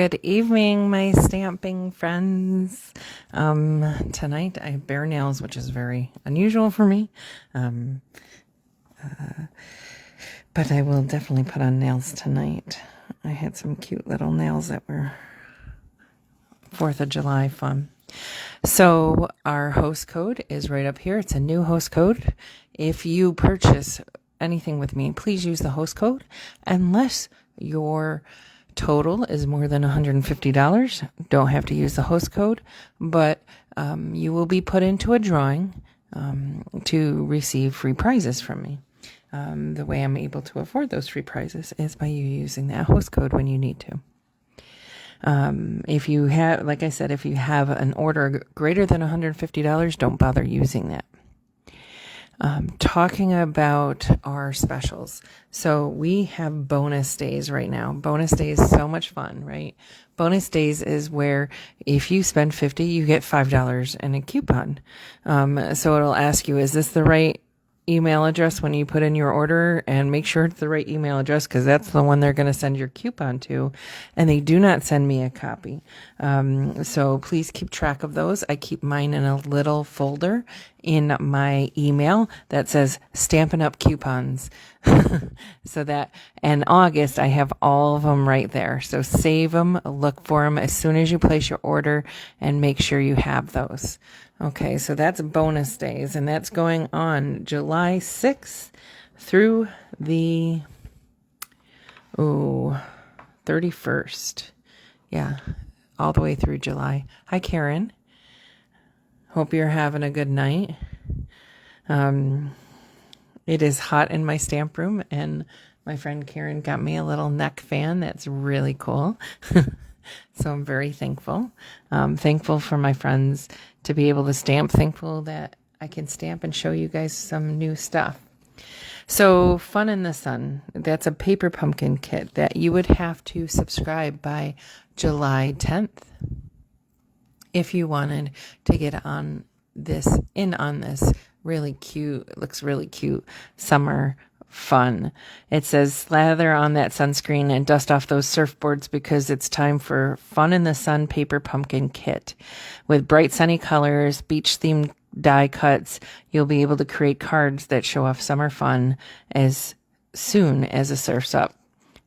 Good evening, my stamping friends. Tonight I have bare nails, which is very unusual for me. But I will definitely put on nails tonight. I had some cute little nails that were 4th of July fun. So our host code is right up here. It's a new host code. If you purchase anything with me, please use the host code unless your total is more than $150. Don't have to use the host code, but you will be put into a drawing to receive free prizes from me. The way I'm able to afford those free prizes is by you using that host code when you need to. If you have, like I said, if you have an order greater than $150, don't bother using that. Talking about our specials. So we have bonus days right now. Bonus days is so much fun, right? Bonus days is where if you spend $50, you get $5 in a coupon. So it'll ask you, is this the right email address when you put in your order, and make sure it's the right email address because that's the one they're going to send your coupon to, and they do not send me a copy. So please keep track of those. I keep mine in a little folder in my email that says Stampin' Up Coupons. So that in August, I have all of them right there. So save them, look for them as soon as you place your order, and make sure you have those. Okay, so that's bonus days, and that's going on July 6th through the 31st. Yeah, all the way through July. Hi, Karen. Hope you're having a good night. It is hot in my stamp room, and my friend Karen got me a little neck fan that's really cool. So I'm very thankful. Thankful for my friends to be able to stamp. Thankful that I can stamp and show you guys some new stuff. So Fun in the Sun, that's a paper pumpkin kit that you would have to subscribe by July 10th if you wanted to get on this really cute, it looks really cute, summer fun. It says slather on that sunscreen and dust off those surfboards because it's time for Fun in the Sun paper pumpkin kit. With bright sunny colors, beach themed die cuts, you'll be able to create cards that show off summer fun as soon as the surf's up.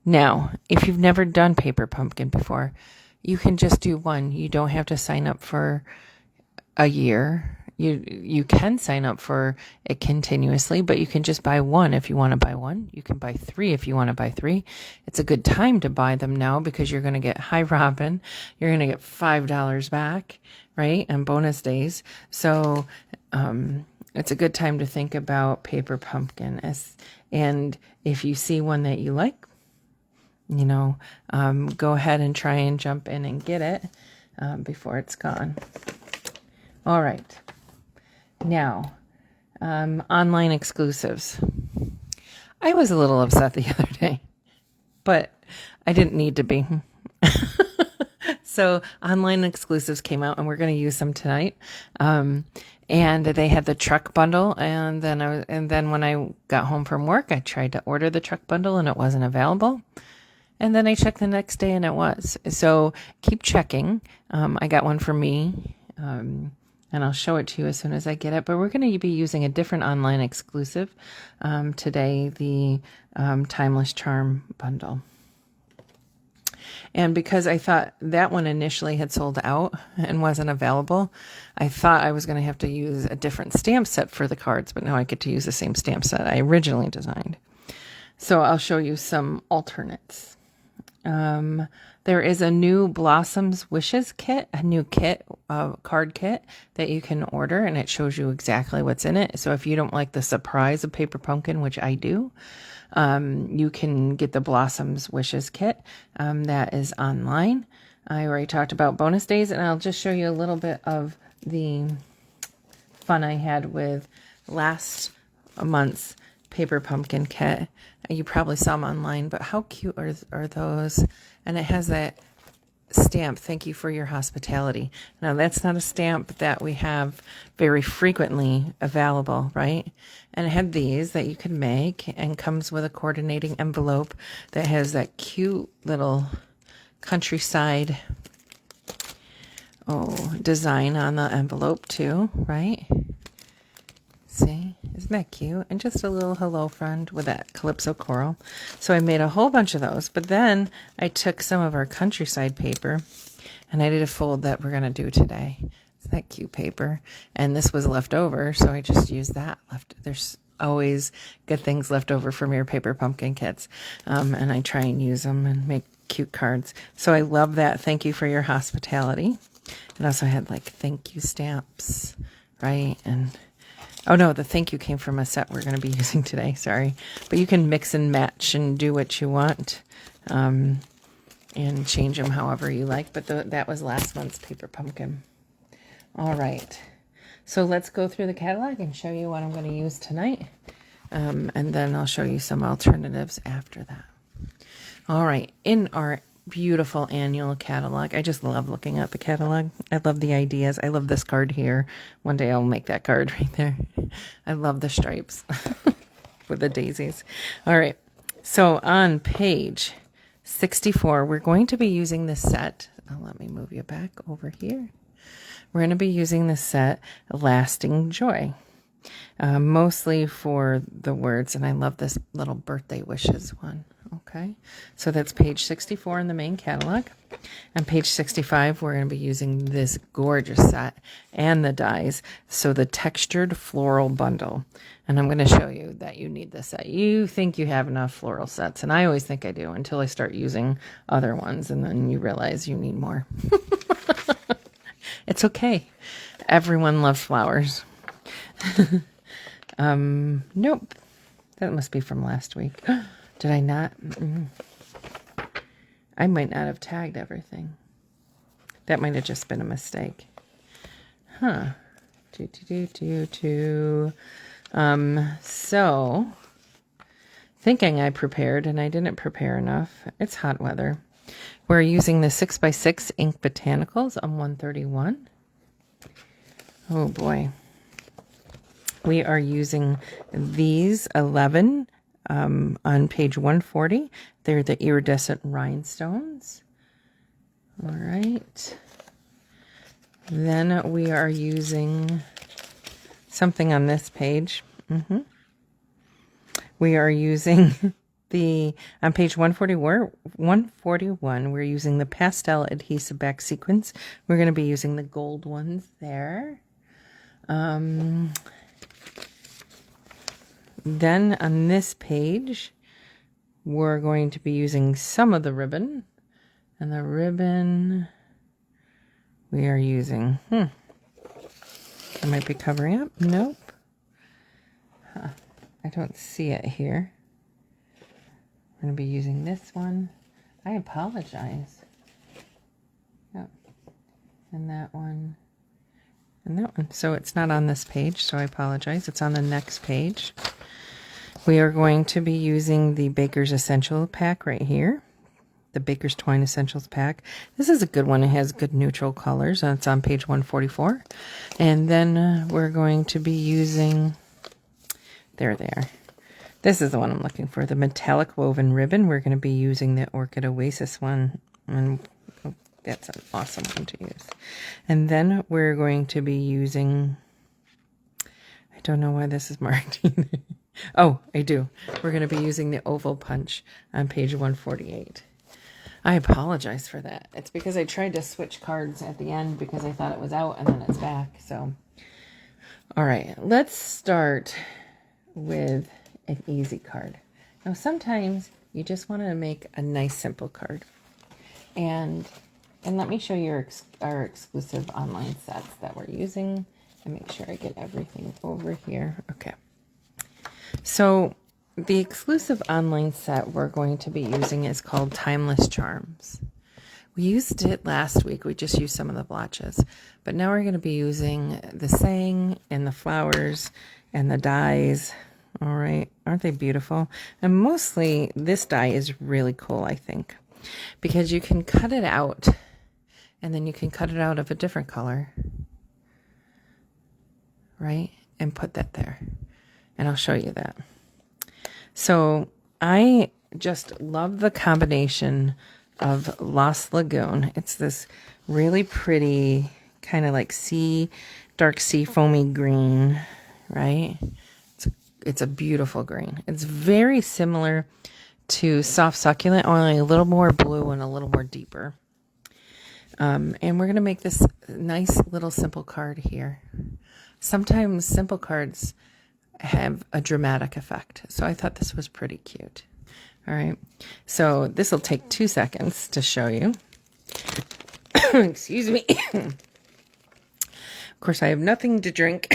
Now, if you've never done paper pumpkin before, you can just do one. You don't have to sign up for a year. You can sign up for it continuously, but you can just buy one if you want to buy one. You can buy 3 if you want to buy 3. It's a good time to buy them now because you're going to get Hi Robin. You're going to get $5 back, right? On bonus days. So it's a good time to think about paper pumpkin. And if you see one that you like, go ahead and try and jump in and get it before it's gone. All right. Now, online exclusives. I was a little upset the other day, but I didn't need to be. So online exclusives came out, and we're going to use them tonight. And they had the truck bundle, and then when I got home from work, I tried to order the truck bundle, and it wasn't available. And then I checked the next day, and it was. So keep checking. I got one for me. And I'll show it to you as soon as I get it. But we're going to be using a different online exclusive today, the Timeless Charm bundle. And because I thought that one initially had sold out and wasn't available, I thought I was going to have to use a different stamp set for the cards, but now I get to use the same stamp set I originally designed. So I'll show you some alternates. There is a new Blossoms Wishes kit, a new kit, card kit that you can order, and it shows you exactly what's in it. So if you don't like the surprise of paper pumpkin, which I do, you can get the Blossoms Wishes kit. That is online. I already talked about bonus days, and I'll just show you a little bit of the fun I had with last month's paper pumpkin kit. You probably saw them online, but how cute are those? And it has that stamp, thank you for your hospitality. Now, that's not a stamp that we have very frequently available, right? And it had these that you could make, and comes with a coordinating envelope that has that cute little countryside design on the envelope too, right? See, isn't that cute? And just a little hello friend with that Calypso coral. So I made a whole bunch of those, but then I took some of our countryside paper and I did a fold that we're going to do today. Isn't that cute paper? And this was left over, so I just used that. There's always good things left over from your paper pumpkin kits. And I try and use them and make cute cards. So I love that. Thank you for your hospitality. It also had like thank you stamps, right? And oh no, the thank you came from a set we're going to be using today. Sorry. But you can mix and match and do what you want and change them however you like. But that was last month's paper pumpkin. All right. So let's go through the catalog and show you what I'm going to use tonight. And then I'll show you some alternatives after that. All right. In our beautiful annual catalog, I just love looking at the catalog. I love the ideas. I love this card here. One day I'll make that card right there. I love the stripes with the daisies. All right. So on page 64, we're going to be using this set. Let me move you back over here. We're going to be using the set Lasting Joy, mostly for the words, and I love this little birthday wishes one. Okay, so that's page 64 in the main catalog. On page 65, we're going to be using this gorgeous set and the dies, so the textured floral bundle. And I'm going to show you that you need this set. You think you have enough floral sets, and I always think I do until I start using other ones, and then you realize you need more. It's okay. Everyone loves flowers. Nope. That must be from last week. Did I not? I might not have tagged everything. That might have just been a mistake. Huh. So, thinking I prepared and I didn't prepare enough. It's hot weather. We're using the 6x6 Ink Botanicals on 131. Oh boy. We are using these 11 on page 140. They're the iridescent rhinestones. All right. Then we are using something on this page. We are using on page 141, we're using the pastel adhesive back sequins. We're going to be using the gold ones there. Then on this page, we're going to be using some of the ribbon. And the ribbon we are using, I might be covering up. Nope. I don't see it here. We're going to be using this one. I apologize. Yep. And that one. And that one. So it's not on this page, so I apologize. It's on the next page. We are going to be using the Baker's Essential pack right here. The Baker's Twine Essentials pack. This is a good one. It has good neutral colors. And it's on page 144. And then we're going to be using... There they are. This is the one I'm looking for, the metallic woven ribbon. We're going to be using the Orchid Oasis one, and that's an awesome one to use. And then we're going to be using, I don't know why this is marked. Oh, I do. We're going to be using the Oval Punch on page 148. I apologize for that. It's because I tried to switch cards at the end because I thought it was out and then it's back. So, all right, let's start with an easy card. Now sometimes you just want to make a nice simple card, and let me show you our exclusive online sets that we're using and make sure I get everything over here. Okay, so the exclusive online set we're going to be using is called Timeless Charms. We used it last week. We just used some of the blotches, but now we're going to be using the saying and the flowers and the dies. All right, aren't they beautiful? And mostly this die is really cool, I think, because you can cut it out and then you can cut it out of a different color, right? And put that there. And I'll show you that. So I just love the combination of Lost Lagoon. It's this really pretty kind of like dark sea foamy green, right? It's a beautiful green. It's very similar to Soft Succulent, only a little more blue and a little more deeper. And we're going to make this nice little simple card here. Sometimes simple cards have a dramatic effect. So I thought this was pretty cute. All right. So this will take 2 seconds to show you. Excuse me. Of course, I have nothing to drink.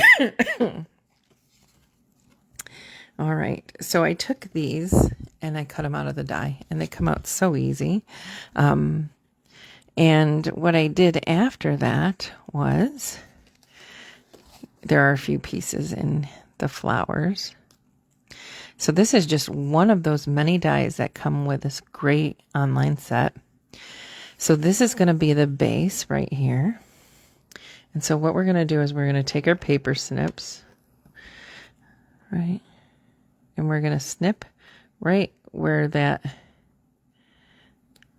All right. So I took these and I cut them out of the die, and they come out so easy. And what I did after that was, there are a few pieces in the flowers. So this is just one of those many dies that come with this great online set. So this is going to be the base right here. And so what we're going to do is we're going to take our paper snips, right? And we're going to snip right where that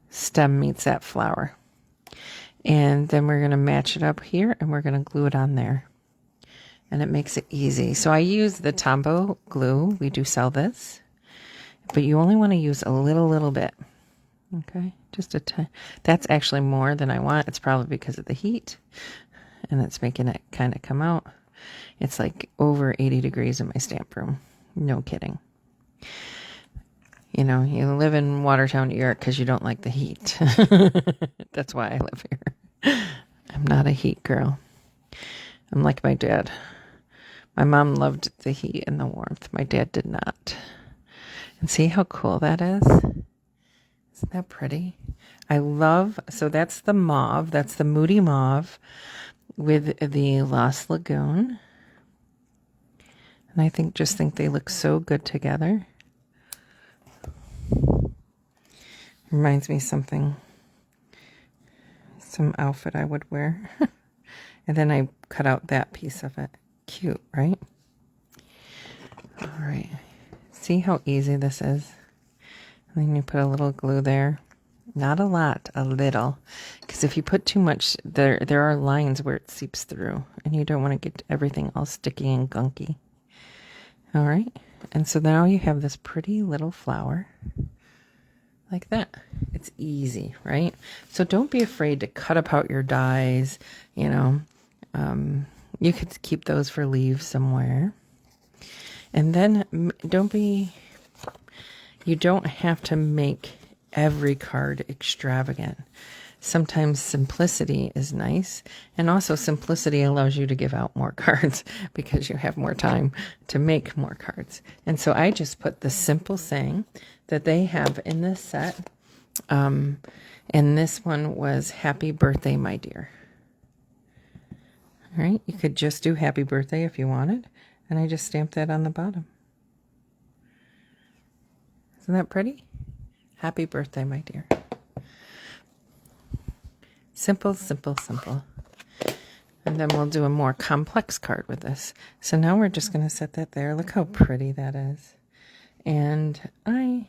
stem meets that flower. And then we're going to match it up here, and we're going to glue it on there. And it makes it easy. So I use the Tombow glue. We do sell this. But you only want to use a little bit. Okay? Just a tiny. That's actually more than I want. It's probably because of the heat. And it's making it kind of come out. It's like over 80 degrees in my stamp room. No kidding. You know, you live in Watertown, New York because you don't like the heat. That's why I live here. I'm not a heat girl. I'm like my dad. My mom loved the heat and the warmth. My dad did not. And see how cool that is? Isn't that pretty? I love, so that's the mauve. That's the Moody Mauve with the Lost Lagoon. And I just think they look so good together. Reminds me of some outfit I would wear. And then I cut out that piece of it. Cute, right? All right. See how easy this is? And then you put a little glue there. Not a lot, a little. Because if you put too much, there are lines where it seeps through. And you don't want to get everything all sticky and gunky. All right. And so now you have this pretty little flower. Like that. It's easy, right? So don't be afraid to cut apart your dies. You know, you could keep those for leaves somewhere. And then you don't have to make every card extravagant. Sometimes simplicity is nice. And also simplicity allows you to give out more cards because you have more time to make more cards. And so I just put the simple saying that they have in this set. And this one was Happy Birthday, My Dear. All right. You could just do Happy Birthday if you wanted. And I just stamped that on the bottom. Isn't that pretty? Happy birthday, my dear. Simple, simple, simple. And then we'll do a more complex card with this. So now we're just going to set that there. Look how pretty that is. And I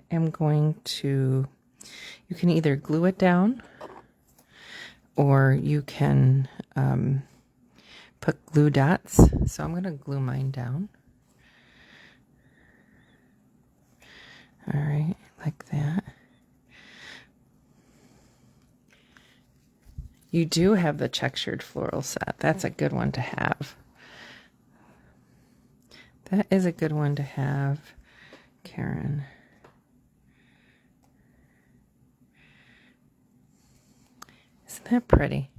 am going to, you can either glue it down or you can put glue dots. So I'm going to glue mine down. All right, like that. You do have the textured floral set. That's a good one to have. That is a good one to have, Karen. Isn't that pretty?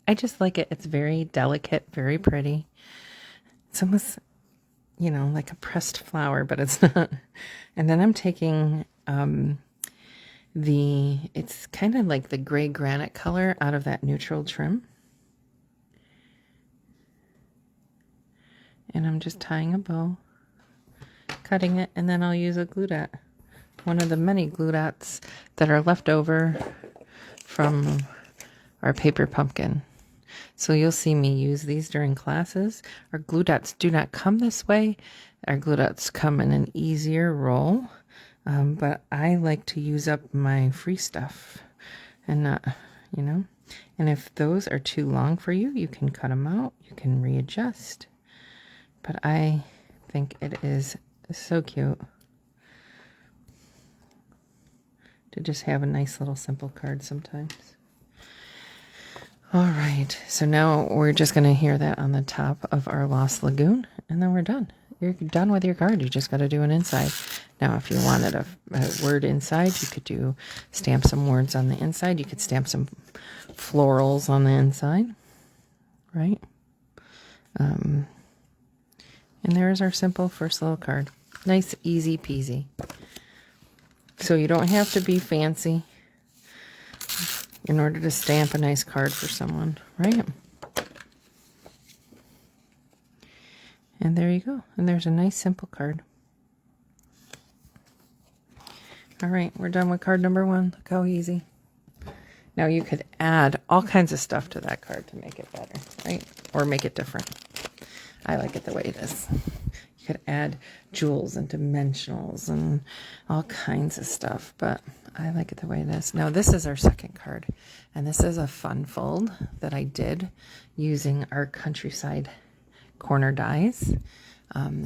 I just like it. It's very delicate, very pretty. It's almost, you know, like a pressed flower, but it's not. And then I'm taking it's kind of like the gray granite color out of that neutral trim. And I'm just tying a bow, cutting it, and then I'll use a glue dot. One of the many glue dots that are left over from our paper pumpkin. So you'll see me use these during classes. Our glue dots do not come this way. Our glue dots come in an easier roll. but I like to use up my free stuff and not, you know. And if those are too long for you, you can cut them out. You can readjust. But I think it is so cute to just have a nice little simple card sometimes. All right, so now we're just going to hear that on the top of our Lost Lagoon, and then we're done. You're done with your card. You just got to do an inside. Now, if you wanted a word inside, you could stamp some words on the inside. You could stamp some florals on the inside, right? And there's our simple first little card. Nice, easy peasy. So you don't have to be fancy in order to stamp a nice card for someone, right? And there you go. And there's a nice simple card. All right, we're done with card number 1. Look how easy. Now you could add all kinds of stuff to that card to make it better, right? Or make it different. I like it the way it is. You could add jewels and dimensionals and all kinds of stuff, but I like it the way it is. Now this is our second card, and this is a fun fold that I did using our Countryside corner dies.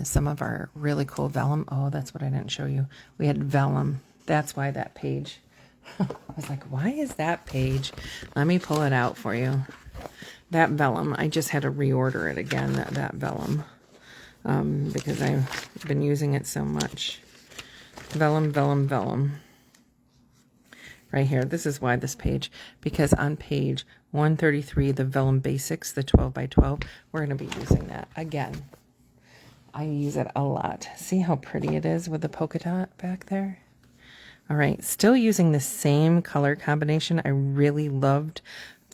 Some of our really cool vellum. Oh, that's what I didn't show you. We had vellum. That's why that page. I was like, why is that page? Let me pull it out for you. That vellum, I just had to reorder it again, that vellum, because I've been using it so much. Vellum, vellum, vellum. Right here, this is why this page, because on page 133, the Vellum Basics, the 12 by 12, we're going to be using that again. I use it a lot. See how pretty it is with the polka dot back there? All right, still using the same color combination. I really loved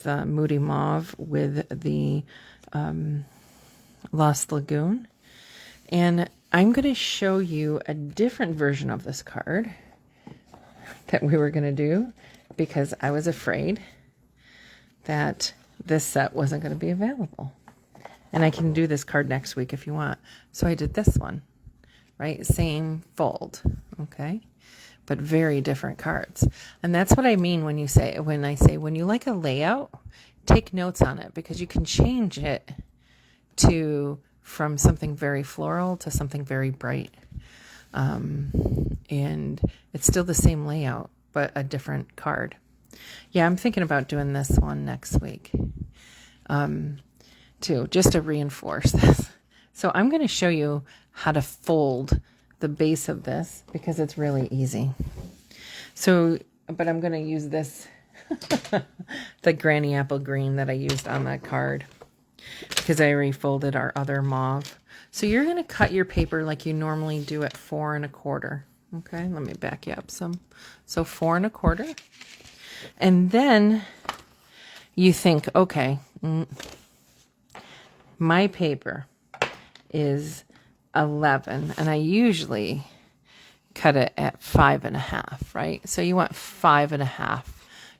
the Moody Mauve with the Lost Lagoon. And I'm going to show you a different version of this card that we were going to do because I was afraid that this set wasn't going to be available. And I can do this card next week if you want. So I did this one, right? Same fold, okay? But very different cards. And that's what I mean when I say when you like a layout, take notes on it, because you can change it from something very floral to something very bright. And it's still the same layout, but a different card. Yeah, I'm thinking about doing this one next week, too, just to reinforce this. So I'm going to show you how to fold the base of this because it's really easy. So, but I'm going to use this, the Granny Apple Green that I used on that card, because I refolded our other mauve. So you're going to cut your paper like you normally do at 4 1/4. Okay, let me back you up some. So 4 1/4. And then you think, okay, my paper is 11, and I usually cut it at 5 1/2, right? So you want 5 1/2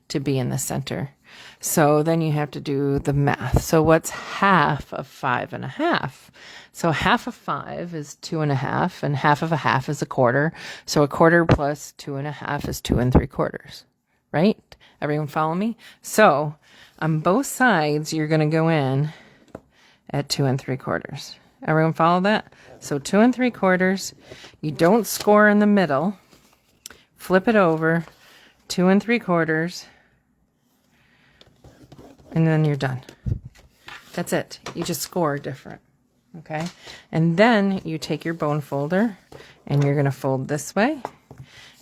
to be in the center. So then you have to do the math. So what's half of 5 1/2? So half of 5 is 2 1/2, and half of a half is 1/4. So 1/4 plus 2 1/2 is 2 3/4, right? Everyone follow me? So on both sides, you're going to go in at 2 3/4. Everyone follow that? So 2 3/4. You don't score in the middle. Flip it over, 2 3/4. And then you're done. That's it. You just score different. Okay? And then you take your bone folder and you're going to fold this way.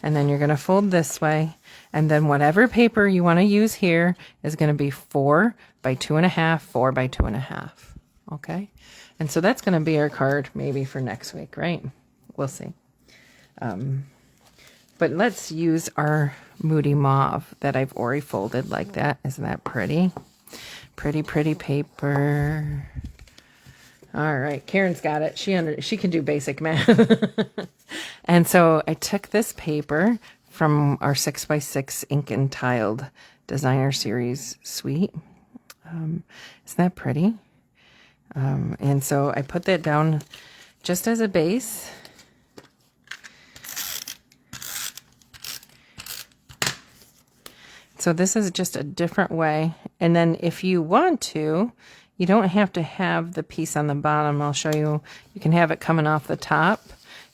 And then you're going to fold this way. And then whatever paper you want to use here is going to be 4 by 2 1/2, 4 by 2 1/2. Okay? And so that's going to be our card maybe for next week, right? We'll see. But let's use our Moody Mauve that I've already folded like that. Isn't that pretty? Pretty, pretty paper. All right, Karen's got it. She can do basic math. And so I took this paper from our 6x6 ink and tiled designer series suite. Isn't that pretty? And so I put that down just as a base. So this is just a different way. And then if you want to, you don't have to have the piece on the bottom. I'll show you. You can have it coming off the top.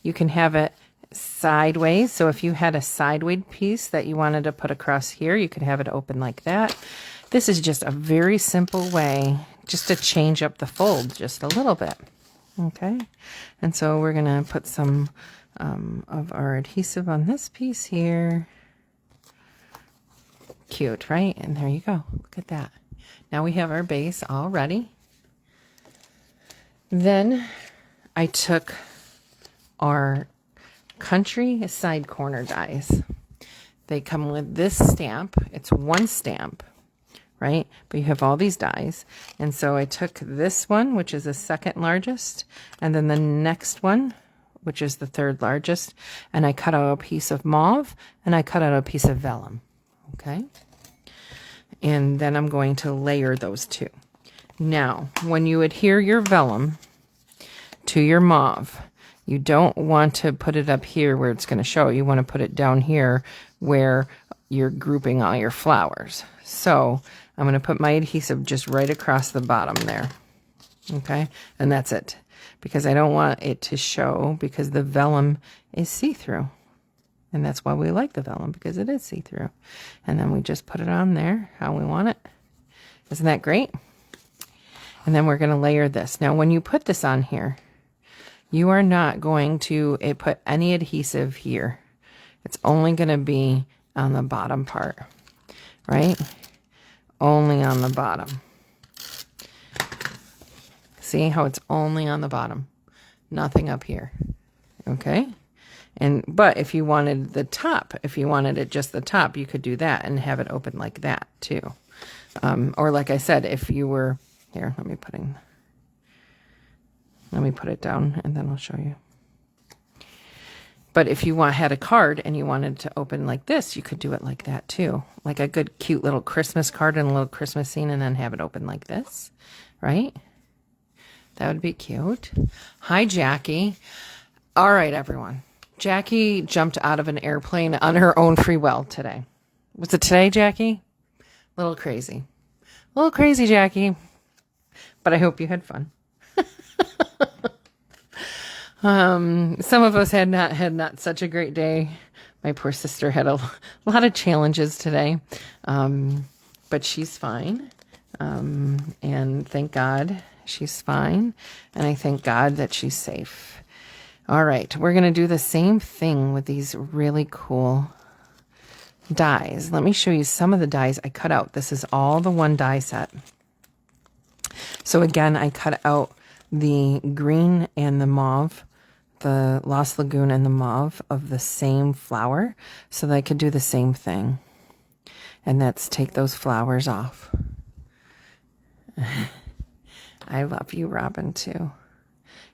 You can have it sideways. So if you had a sideways piece that you wanted to put across here, you could have it open like that. This is just a very simple way just to change up the fold just a little bit. Okay. And so we're going to put some of our adhesive on this piece here. Cute, right? And there you go. Look at that. Now we have our base all ready. Then I took our country side corner dies. They come with this stamp. It's one stamp, right? But you have all these dies. And so I took this one, which is the second largest, and then the next one, which is the third largest, and I cut out a piece of mauve, and I cut out a piece of vellum. Okay, and then I'm going to layer those two. Now, when you adhere your vellum to your mauve, you don't want to put it up here where it's going to show. You want to put it down here where you're grouping all your flowers. So I'm going to put my adhesive just right across the bottom there. Okay, and that's it, because I don't want it to show, because the vellum is see-through. And that's why we like the vellum, because it is see-through. And then we just put it on there how we want it. Isn't that great? And then we're going to layer this. Now, when you put this on here, you are not going to put any adhesive here. It's only going to be on the bottom part, right? Only on the bottom. See how it's only on the bottom? Nothing up here. Okay? But if you wanted the top, if you wanted it just the top, you could do that and have it open like that too. Or like I said, if you were here, let me put it down and then I'll show you. But if you had a card and you wanted to open like this, you could do it like that too. Like a good, cute little Christmas card and a little Christmas scene, and then have it open like this, right? That would be cute. Hi, Jackie. All right, everyone. Jackie jumped out of an airplane on her own free will today. Was it today, Jackie? A little crazy. A little crazy, Jackie. But I hope you had fun. Some of us had not such a great day. My poor sister had a lot of challenges today. But she's fine. And thank God she's fine. And I thank God that she's safe. All right, we're going to do the same thing with these really cool dies. Let me show you some of the dies I cut out. This is all the one die set. So again, I cut out the green and the mauve, the Lost Lagoon and the mauve of the same flower, so that I could do the same thing. And that's take those flowers off. I love you, Robin, too.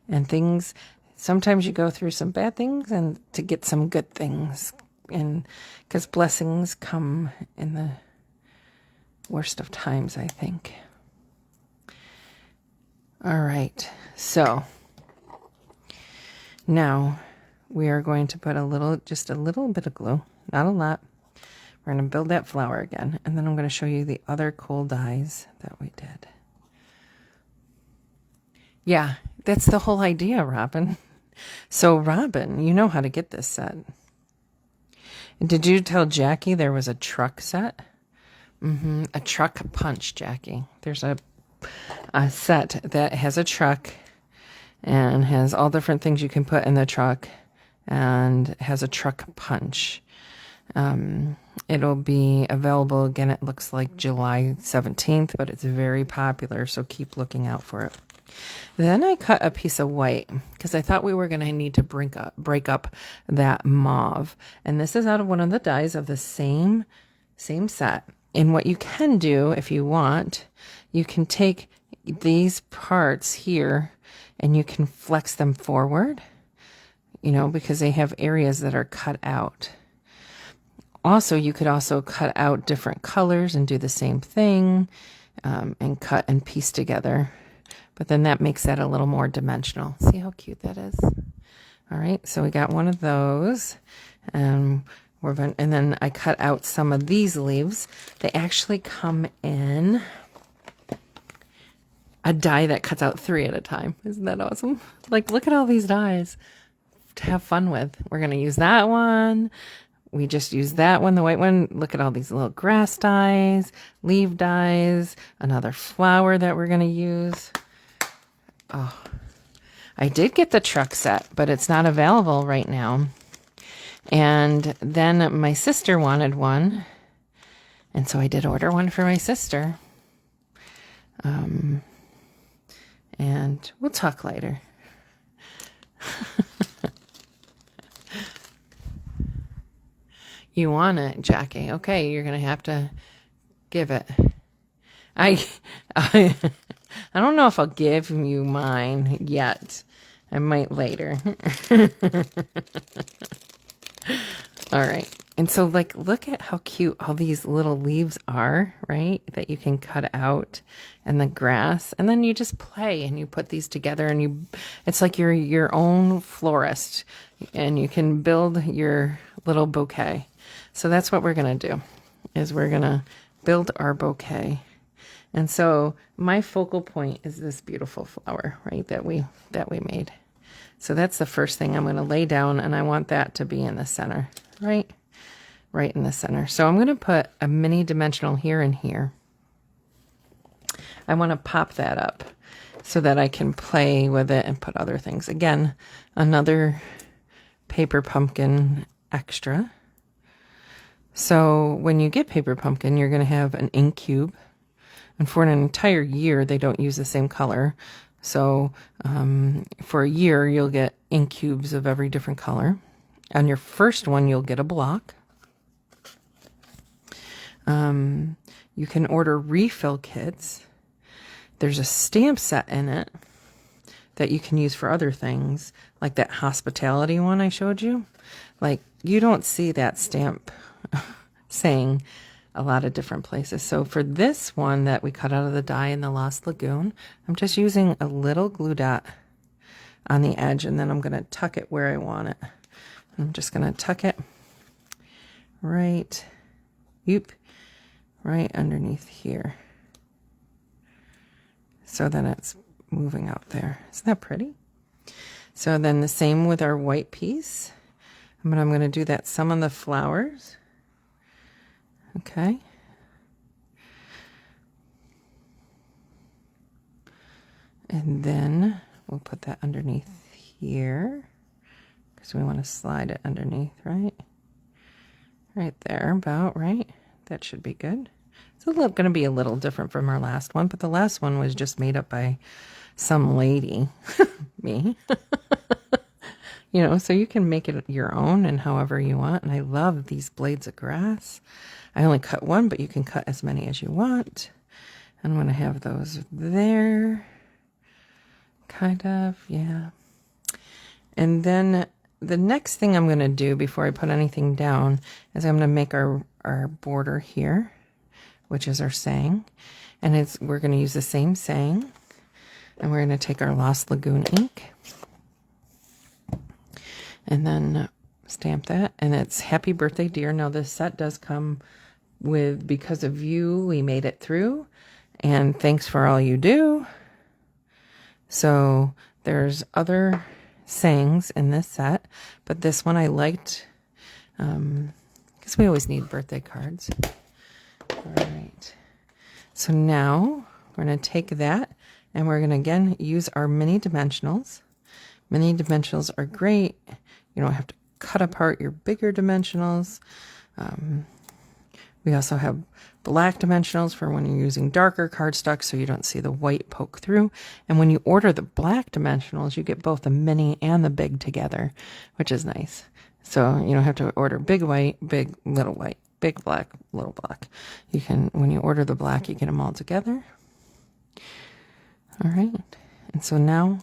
And things... Sometimes you go through some bad things and to get some good things, and because blessings come in the worst of times, I think. All right, so now we are going to put just a little bit of glue, not a lot. We're going to build that flower again, and then I'm going to show you the other cool dies that we did. Yeah, that's the whole idea, Robin. So, Robin, you know how to get this set. Did you tell Jackie there was a truck set? A truck punch, Jackie. There's a set that has a truck and has all different things you can put in the truck, and has a truck punch. It'll be available again, it looks like July 17th, but it's very popular, so keep looking out for it. Then I cut a piece of white because I thought we were going to need to break up that mauve. And this is out of one of the dies of the same set. And what you can do if you want, you can take these parts here and you can flex them forward, because they have areas that are cut out. Also, you could also cut out different colors and do the same thing, and cut and piece together. But then that makes that a little more dimensional. See how cute that is? All right, so we got one of those. And And then I cut out some of these leaves. They actually come in a die that cuts out 3 at a time. Isn't that awesome? Like, look at all these dies to have fun with. We're going to use that one. We just used that one, the white one. Look at all these little grass dies, leaf dies, another flower that we're going to use. Oh, I did get the truck set, but it's not available right now. And then my sister wanted one. And so I did order one for my sister. And we'll talk later. You want it, Jackie? Okay, you're gonna have to give it. I don't know if I'll give you mine yet. I might later. All right. And so, like, look at how cute all these little leaves are, right? That you can cut out, and the grass, and then you just play and you put these together, and it's like you're your own florist, and you can build your little bouquet. So that's what we're going to do, is we're going to build our bouquet. And so my focal point is this beautiful flower, right, that we made. So that's the first thing I'm going to lay down, and I want that to be in the center, right in the center. So I'm going to put a mini dimensional here and here. I want to pop that up so that I can play with it and put other things. Again, another paper pumpkin extra. So when you get paper pumpkin, you're going to have an ink cube. And for an entire year, they don't use the same color. So for a year, you'll get ink cubes of every different color. On your first one, you'll get a block. You can order refill kits. There's a stamp set in it that you can use for other things, like that hospitality one I showed you. Like, you don't see that stamp saying a lot of different places. So for this one that we cut out of the die in the Lost Lagoon, I'm just using a little glue dot on the edge, and then I'm going to tuck it where I want it. I'm just going to tuck it right underneath here. So then it's moving out there. Isn't that pretty? So then the same with our white piece. But I'm going to do that some on the flowers. Okay. And then we'll put that underneath here, because we want to slide it underneath, right? Right there, about right. That should be good. It's going to be a little different from our last one, but the last one was just made up by some lady, me. You know, so you can make it your own and however you want. And I love these blades of grass. I only cut one, but you can cut as many as you want. I'm going to have those there. Kind of, yeah. And then the next thing I'm going to do before I put anything down is I'm going to make our border here, which is our saying. And we're going to use the same saying. And we're going to take our Lost Lagoon ink. And then stamp that. And it's Happy Birthday, Dear. Now this set does come with Because of You, We Made It Through. And Thanks for All You Do. So there's other sayings in this set. But this one I liked. Because we always need birthday cards. All right. So now we're going to take that. And we're going to, again, use our mini dimensionals. Mini dimensionals are great. You don't have to cut apart your bigger dimensionals. We also have black dimensionals for when you're using darker cardstock so you don't see the white poke through. And when you order the black dimensionals, you get both the mini and the big together, which is nice. So you don't have to order big white, big little white, big black, little black. You can, when you order the black, you get them all together. All right. And so now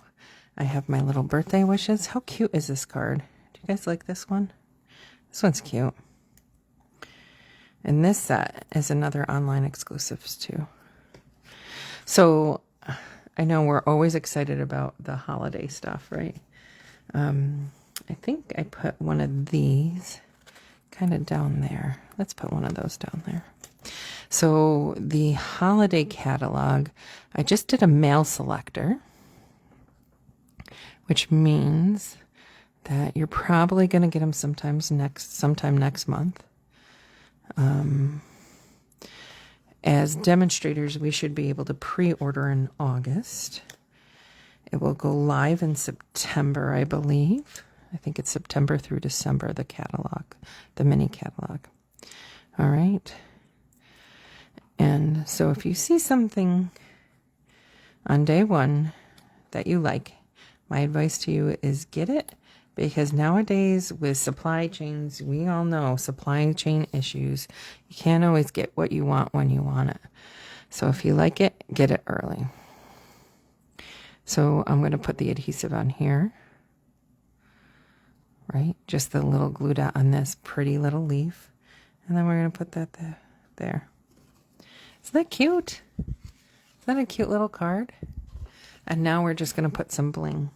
I have my little birthday wishes. How cute is this card? Do you guys like this one? This one's cute. And this set is another online exclusives too. So I know we're always excited about the holiday stuff, right? I think I put one of these kind of down there. Let's put one of those down there. So the holiday catalog, I just did a mail selector, which means that you're probably going to get them sometime next month. As demonstrators, we should be able to pre-order in August. It will go live in September, I believe. I think it's September through December, the catalog, the mini catalog. All right. And so if you see something on day one that you like, my advice to you is get it, because nowadays with supply chains, we all know supply chain issues. You can't always get what you want when you want it. So if you like it, get it early. So I'm going to put the adhesive on here, right? Just the little glue dot on this pretty little leaf. And then we're going to put that there. Isn't that cute? Is that a cute little card? And now we're just going to put some bling.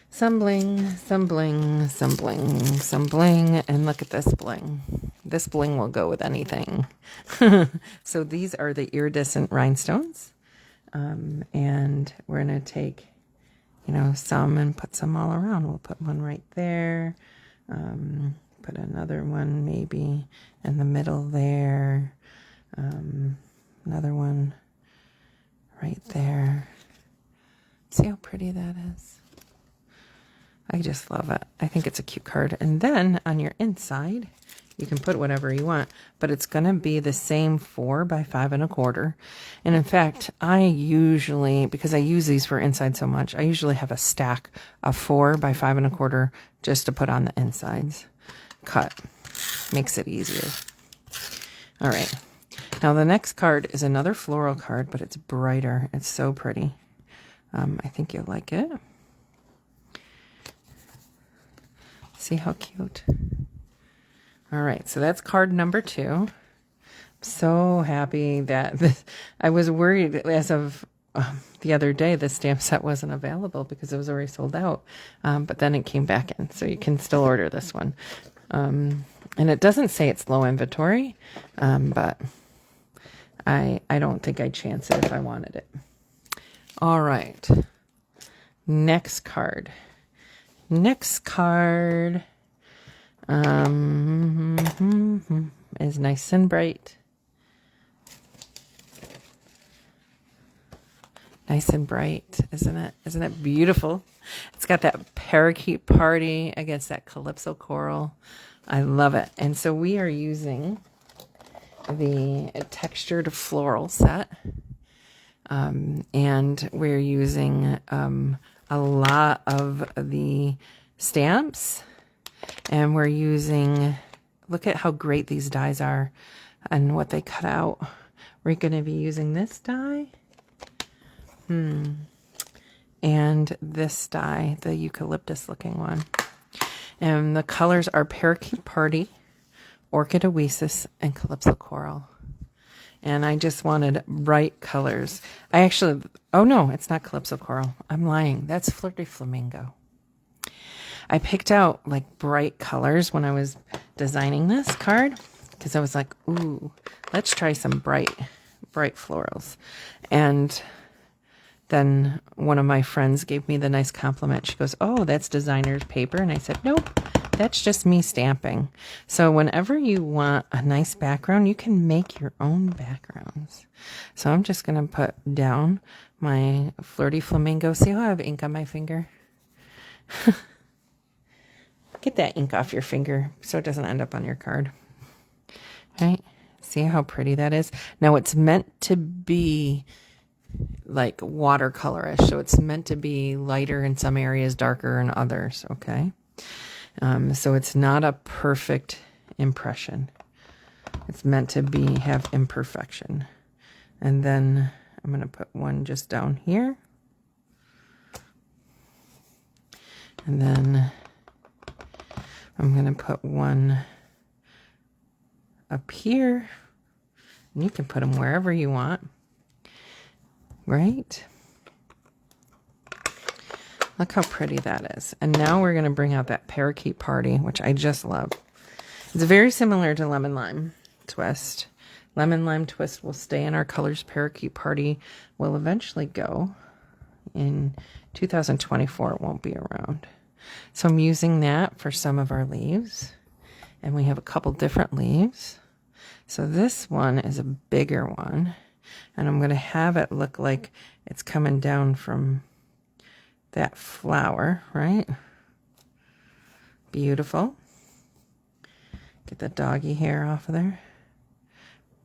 Some bling, some bling, some bling, some bling, and look at this bling. This bling will go with anything. So these are the iridescent rhinestones. And we're going to take, some and put some all around. We'll put one right there. Put another one maybe in the middle there. Another one right there. See how pretty that is? I just love it. I think it's a cute card. And then on your inside, you can put whatever you want, but it's going to be the same 4 by 5 1/4. And in fact, I usually, because I use these for inside so much, I usually have a stack of 4 by 5 1/4 just to put on the insides. Cut. Makes it easier. All right. Now the next card is another floral card, but it's brighter. It's so pretty. I think you'll like it. See how cute? All right, so that's card number 2. I'm so happy that I was worried as of the other day the stamp set wasn't available because it was already sold out. But then it came back in, so you can still order this one. And it doesn't say it's low inventory, but I don't think I'd chance it if I wanted it. All right, next card. Next card is nice and bright. Nice and bright, isn't it? Isn't it beautiful? It's got that parakeet party against that calypso coral. I love it. And so we are using the textured floral set. And we're using a lot of the stamps, and we're using, look at how great these dies are and what they cut out. We're going to be using this die and this die, the eucalyptus looking one. And the colors are Parakeet Party, Orchid Oasis, and Calypso Coral. And I just wanted bright colors. Oh no, it's not Calypso Coral. I'm lying. That's Flirty Flamingo. I picked out like bright colors when I was designing this card because I was like, ooh, let's try some bright florals. And then one of my friends gave me the nice compliment. She goes, oh, that's designer's paper. And I said, nope, that's just me stamping. So whenever you want a nice background, you can make your own backgrounds. So I'm just going to put down my Flirty Flamingo. See how I have ink on my finger? Get that ink off your finger so it doesn't end up on your card. Right? See how pretty that is? Now it's meant to be like watercolorish, so it's meant to be lighter in some areas, darker in others, okay? So it's not a perfect impression. It's meant to have imperfection. And then I'm going to put one just down here. And then I'm going to put one up here. And you can put them wherever you want. Right? Look how pretty that is. And now we're going to bring out that parakeet party, which I just love. It's very similar to lemon lime twist. Lemon lime twist will stay in our colors. Parakeet party will eventually go. In 2024, it won't be around. So I'm using that for some of our leaves. And we have a couple different leaves. So this one is a bigger one. And I'm going to have it look like it's coming down from that flower, right? Beautiful. Get the doggy hair off of there.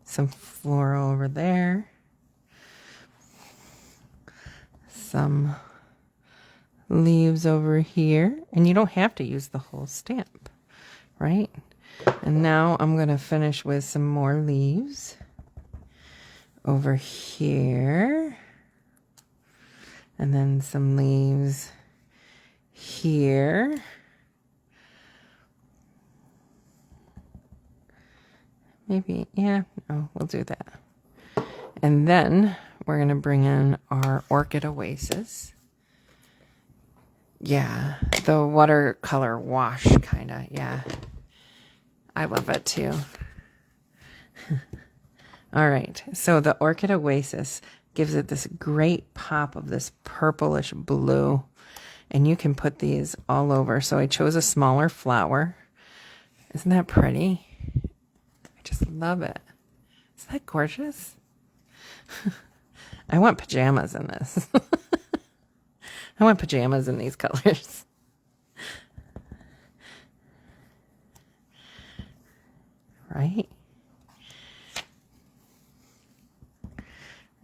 Some floral over there. Some leaves over here. And you don't have to use the whole stamp, right? And now I'm going to finish with some more leaves over here. And then some leaves here. Maybe, yeah, no, we'll do that. And then we're going to bring in our Orchid Oasis. Yeah, the watercolor wash kind of, yeah. I love it too. All right, so the Orchid Oasis gives it this great pop of this purplish blue. And you can put these all over. So I chose a smaller flower. Isn't that pretty? I just love it. Isn't that gorgeous? I want pajamas in this. I want pajamas in these colors. Right?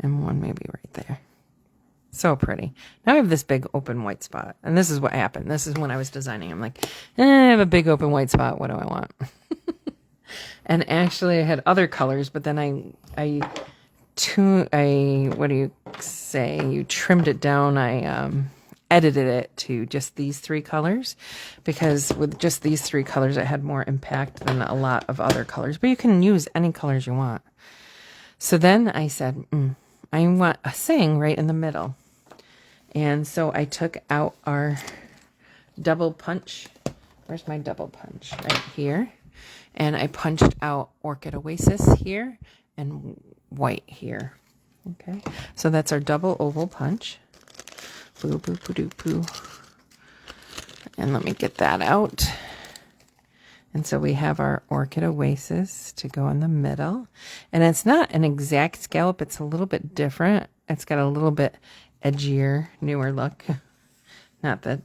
And one maybe right there. So pretty. Now I have this big open white spot. And this is what happened. This is when I was designing. I'm like, I have a big open white spot. What do I want? And actually I had other colors, but then I what do you say? You trimmed it down. I edited it to just these three colors, because with just these three colors, it had more impact than a lot of other colors, but you can use any colors you want. So then I said, I want a saying right in the middle. And so I took out our double punch. Where's my double punch? Right here. And I punched out Orchid Oasis here and white here. Okay. So that's our double oval punch. Boo, boo, boo, doo, boo. And let me get that out. And so we have our Orchid Oasis to go in the middle. And it's not an exact scallop. It's a little bit different. It's got a little bit edgier, newer look. Not the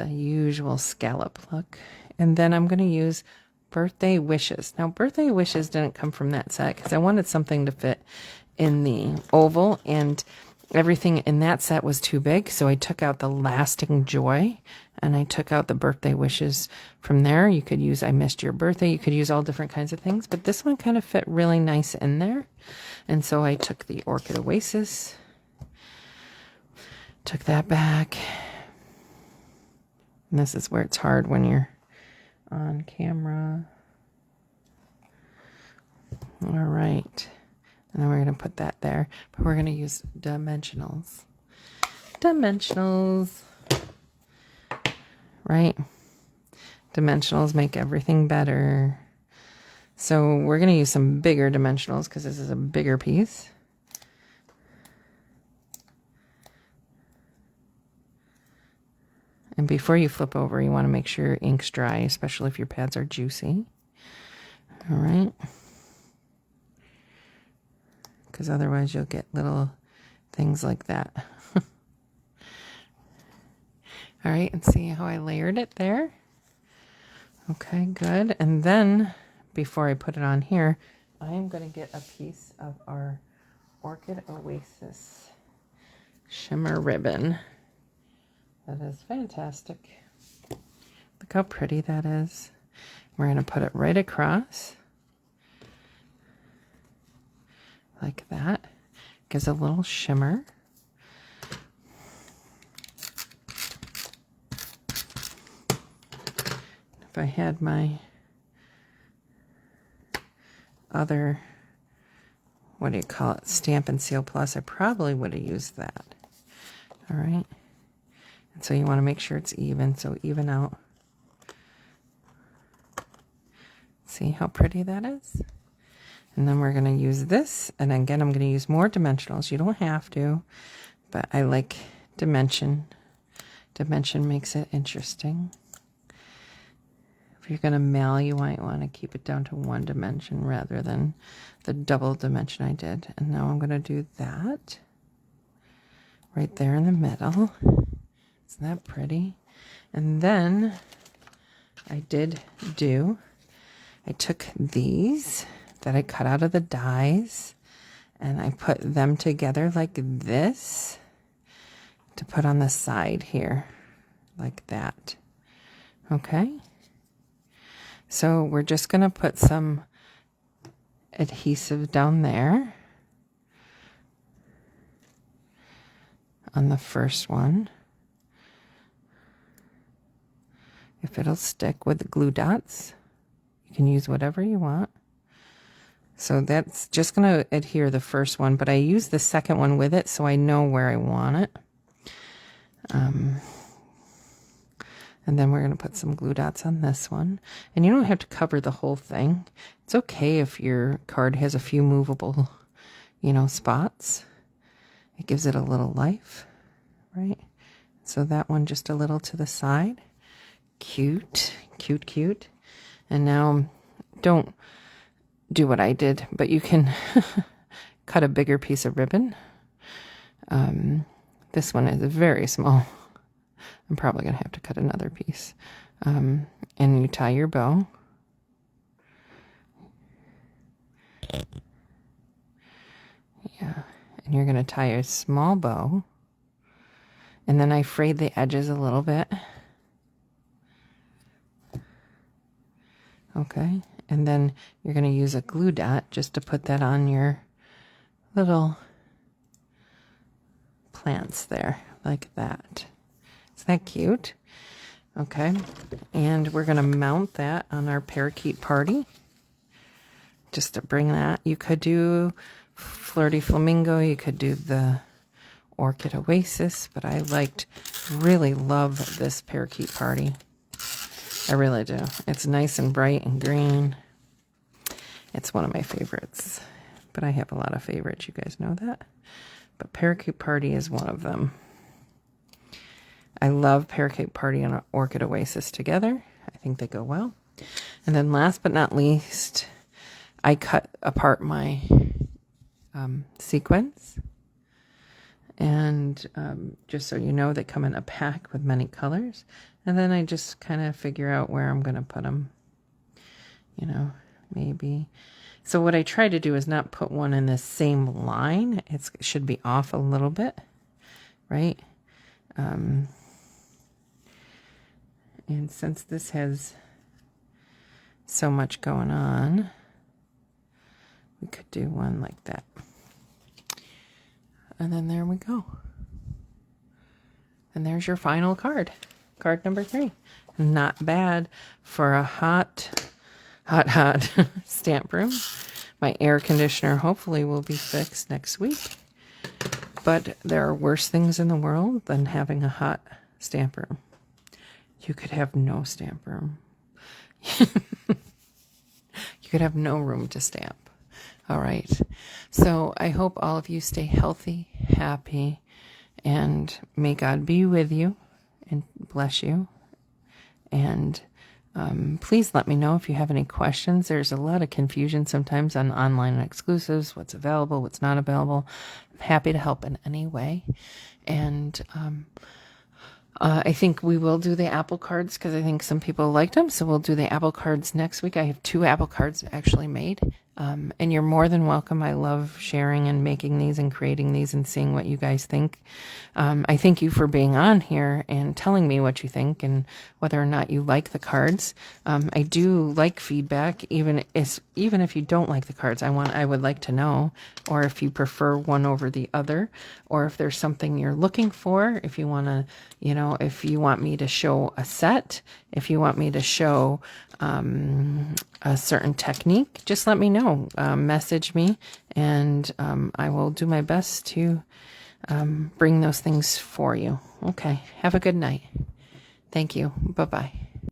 usual scallop look. And then I'm going to use Birthday Wishes. Now, Birthday Wishes didn't come from that set because I wanted something to fit in the oval, and everything in that set was too big. So I took out the Lasting Joy, and I took out the Birthday Wishes from there. You could use I Missed Your Birthday. You could use all different kinds of things, but this one kind of fit really nice in there. And so I took the Orchid Oasis, took that back. And this is where it's hard when you're on camera. All right. And then we're going to put that there. But we're going to use dimensionals. Dimensionals. Right? Dimensionals make everything better. So we're going to use some bigger dimensionals because this is a bigger piece. And before you flip over, you want to make sure your ink's dry, especially if your pads are juicy. All right. Because otherwise you'll get little things like that. All right, and see how I layered it there? Okay, good. And then, before I put it on here, I'm going to get a piece of our Orchid Oasis shimmer ribbon. That is fantastic. Look how pretty that is. We're going to put it right across. Like that. Gives a little shimmer. If I had my other, what do you call it, Stampin' Seal Plus, I probably would have used that. All right. So you want to make sure it's even, so even out. See how pretty that is? And then we're going to use this, and again I'm going to use more dimensionals. You don't have to, but I like dimension. Dimension makes it interesting. If you're going to mail, you might want to keep it down to one dimension rather than the double dimension I did. And now I'm going to do that right there in the middle. Isn't that pretty? And then I took these that I cut out of the dies and I put them together like this to put on the side here, like that. Okay? So we're just going to put some adhesive down there on the first one. If it'll stick with the glue dots, you can use whatever you want. So that's just going to adhere the first one, but I use the second one with it so I know where I want it. And then we're going to put some glue dots on this one. And you don't have to cover the whole thing. It's okay if your card has a few movable, spots. It gives it a little life, right? So that one just a little to the side. Cute, cute, cute. And now don't do what I did, but you can cut a bigger piece of ribbon. This one is very small. I'm probably going to have to cut another piece. And you tie your bow. Yeah. And you're going to tie a small bow. And then I frayed the edges a little bit. Okay. And then you're going to use a glue dot just to put that on your little plants there, like that. Isn't that cute? Okay. And we're going to mount that on our parakeet party. Just to bring that. You could do Flirty Flamingo. You could do the Orchid Oasis. But I really love this parakeet party. I really do. It's nice and bright and green. It's one of my favorites. But I have a lot of favorites. You guys know that. But parakeet party is one of them. I love parakeet party and Orchid Oasis together. I think they go well. And then last but not least, I cut apart my sequins. And just so you know, they come in a pack with many colors. And then I just kind of figure out where I'm going to put them. Maybe. So what I try to do is not put one in the same line. It should be off a little bit, right? And since this has so much going on, we could do one like that. And then there we go. And there's your final card. Card number 3. Not bad for a hot stamp room. My air conditioner hopefully will be fixed next week. But there are worse things in the world than having a hot stamp room. You could have no stamp room. You could have no room to stamp. All right. So I hope all of you stay healthy, happy, and may God be with you and bless you. And please let me know if you have any questions. There's a lot of confusion sometimes on online exclusives, what's available, what's not available. I'm happy to help in any way. And I think we will do the apple cards because I think some people liked them. So we'll do the apple cards next week. I have 2 apple cards actually made. And you're more than welcome. I love sharing and making these and creating these and seeing what you guys think. I thank you for being on here and telling me what you think and whether or not you like the cards. I do like feedback, even if you don't like the cards. I would like to know, or if you prefer one over the other, or if there's something you're looking for. If you want to, if you want me to show a set, if you want me to show a certain technique, just let me know. Message me, and I will do my best to bring those things for you. Okay. Have a good night. Thank you. Bye-bye.